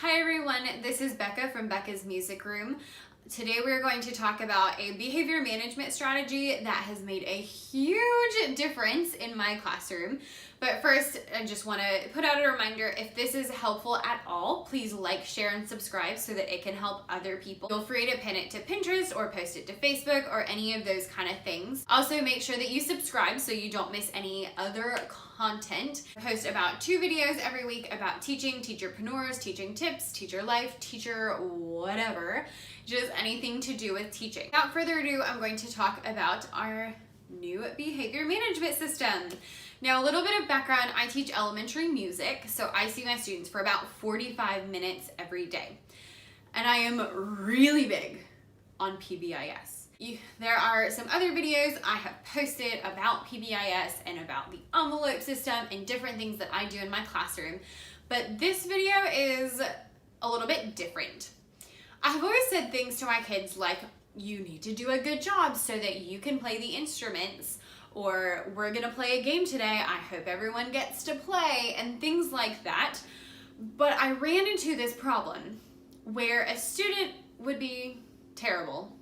Hi everyone, this is Becca from Becca's Music Room. Today we're going to talk about a behavior management strategy that has made a huge difference in my classroom. But first, I just want to put out a reminder, if this is helpful at all, please like, share, and subscribe so that it can help other people. Feel free to pin it to Pinterest or post it to Facebook or any of those kind of things. Also, make sure that you subscribe so you don't miss any other content. I post about 2 videos every week about teaching, teacherpreneurs, teaching tips, teacher life, teacher whatever, just anything to do with teaching. Without further ado, I'm going to talk about our new behavior management system. Now, a little bit of background, I teach elementary music, so I see my students for about 45 minutes every day. And I am really big on PBIS. There are some other videos I have posted about PBIS and about the envelope system and different things that I do in my classroom, but this video is a little bit different. I've always said things to my kids like, you need to do a good job so that you can play the instruments, or we're gonna play a game today, I hope everyone gets to play, and things like that. But I ran into this problem where a student would be terrible,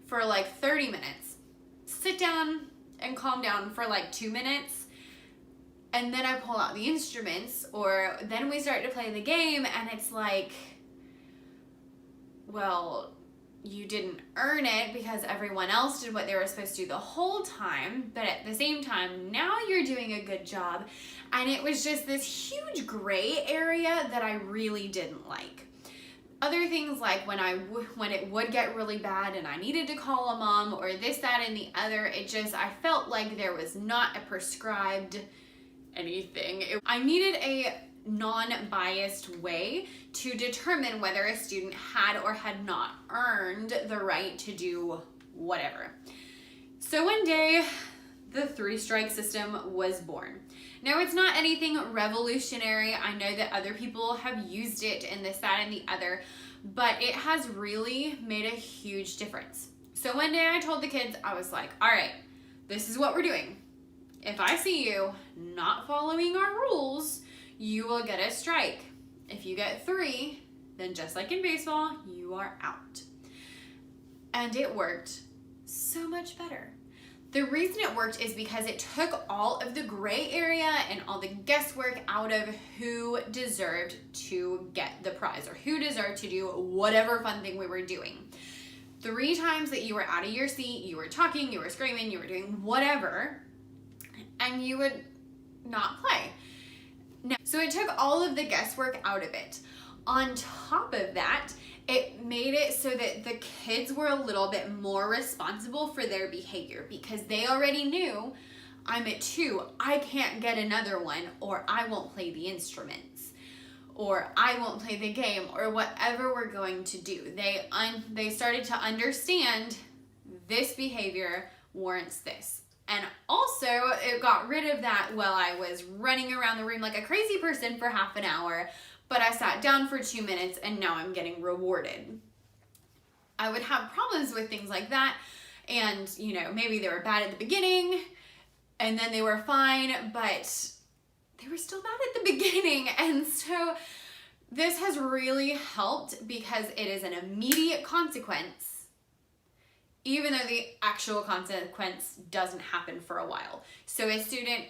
for like 30 minutes, sit down and calm down for like 2 minutes, and then I pull out the instruments, or then we start to play the game, and it's like, well, you didn't earn it because everyone else did what they were supposed to do the whole time, but at the same time, now you're doing a good job. And it was just this huge gray area that I really didn't like. Other things like when it would get really bad and I needed to call a mom or this, that, and the other, I felt like there was not a prescribed anything. I needed a non-biased way to determine whether a student had or had not earned the right to do whatever. So one day, the 3-strike system was born. Now, it's not anything revolutionary. I know that other people have used it and this, that, and the other, but it has really made a huge difference. So one day I told the kids, I was like, all right, this is what we're doing. If I see you not following our rules, you will get a strike. If you get 3, then just like in baseball, you are out. And it worked so much better. The reason it worked is because it took all of the gray area and all the guesswork out of who deserved to get the prize or who deserved to do whatever fun thing we were doing. 3 times that you were out of your seat, you were talking, you were screaming, you were doing whatever, and you would not play. Now, so it took all of the guesswork out of it. On top of that, it made it so that the kids were a little bit more responsible for their behavior because they already knew, I'm at 2, I can't get another one, or I won't play the instruments, or I won't play the game, or whatever we're going to do. They started to understand this behavior warrants this. And also, it got rid of that, well, I was running around the room like a crazy person for half an hour, but I sat down for 2 minutes and now I'm getting rewarded. I would have problems with things like that, and maybe they were bad at the beginning and then they were fine, but they were still bad at the beginning. And so this has really helped because it is an immediate consequence, even though the actual consequence doesn't happen for a while. So a student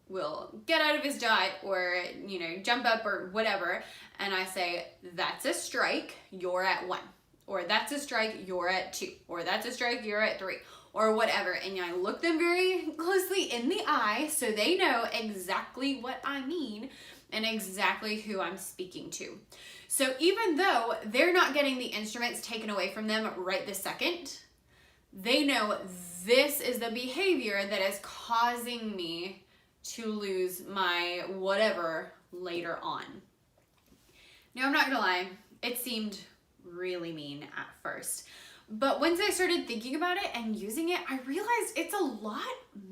will get out of his diet or, jump up or whatever, and I say, that's a strike, you're at 1. Or that's a strike, you're at 2. Or that's a strike, you're at 3. Or whatever. And I look them very closely in the eye so they know exactly what I mean and exactly who I'm speaking to. So even though they're not getting the instruments taken away from them right this second, they know this is the behavior that is causing me to lose my whatever later on. Now, I'm not gonna lie, it seemed really mean at first. But once I started thinking about it and using it, I realized it's a lot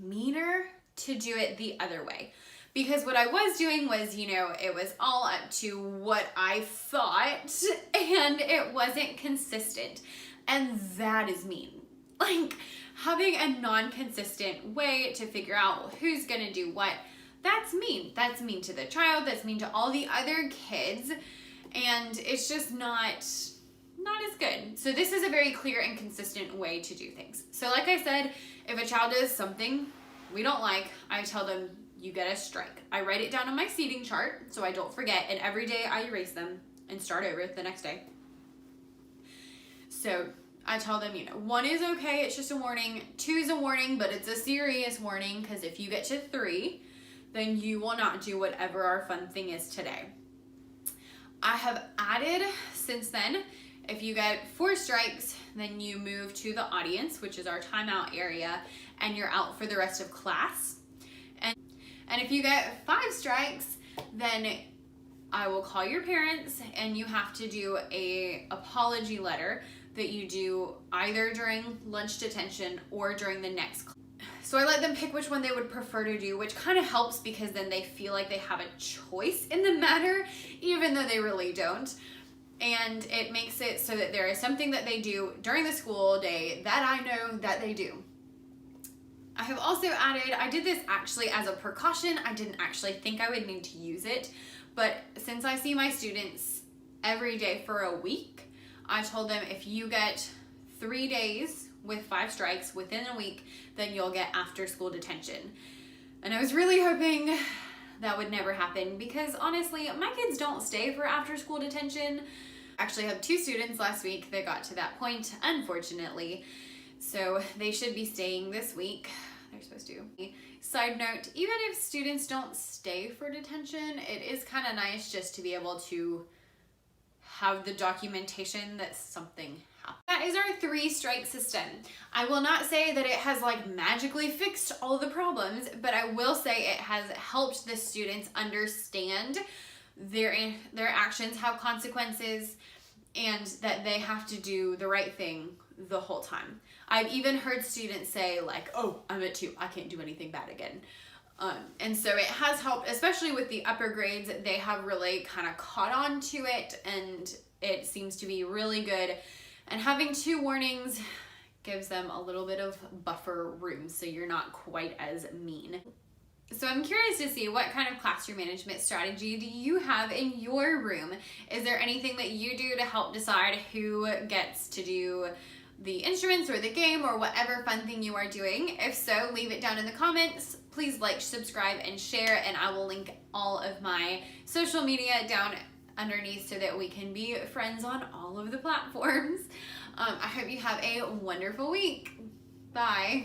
meaner to do it the other way. Because what I was doing was, it was all up to what I thought, and it wasn't consistent. And that is mean. Like, having a non-consistent way to figure out who's gonna do what, that's mean. That's mean to the child, that's mean to all the other kids, and it's just not as good. So this is a very clear and consistent way to do things. So like I said, if a child does something we don't like, I tell them, you get a strike. I write it down on my seating chart so I don't forget, and every day I erase them and start over the next day. So I tell them, 1 is okay, it's just a warning. 2 is a warning, but it's a serious warning, because if you get to 3, then you will not do whatever our fun thing is today. I have added since then, if you get 4 strikes, then you move to the audience, which is our timeout area, and you're out for the rest of class. And if you get 5 strikes, then I will call your parents, and you have to do a apology letter that you do either during lunch detention or during the next class. So I let them pick which one they would prefer to do, which kind of helps, because then they feel like they have a choice in the matter, even though they really don't. And it makes it so that there is something that they do during the school day that I know that they do. I have also added, I did this actually as a precaution. I didn't actually think I would need to use it, but since I see my students every day for a week, I told them, if you get 3 days with 5 strikes within a week, then you'll get after school detention. And I was really hoping that would never happen, because honestly, my kids don't stay for after school detention. Actually, I had 2 students last week that got to that point, unfortunately. So they should be staying this week. They're supposed to. Side note, even if students don't stay for detention, it is kind of nice just to be able to have the documentation that something happened. That is our 3 strike system. I will not say that it has magically fixed all the problems, but I will say it has helped the students understand their actions have consequences, and that they have to do the right thing the whole time. I've even heard students say oh, I'm at 2, I can't do anything bad again. And so it has helped, especially with the upper grades. They have really kind of caught on to it, and it seems to be really good. And having 2 warnings gives them a little bit of buffer room, so you're not quite as mean. So I'm curious to see, what kind of classroom management strategy do you have in your room? Is there anything that you do to help decide who gets to do the instruments or the game or whatever fun thing you are doing? If so, leave it down in the comments. Please like, subscribe, and share, and I will link all of my social media down underneath so that we can be friends on all of the platforms. I hope you have a wonderful week. Bye.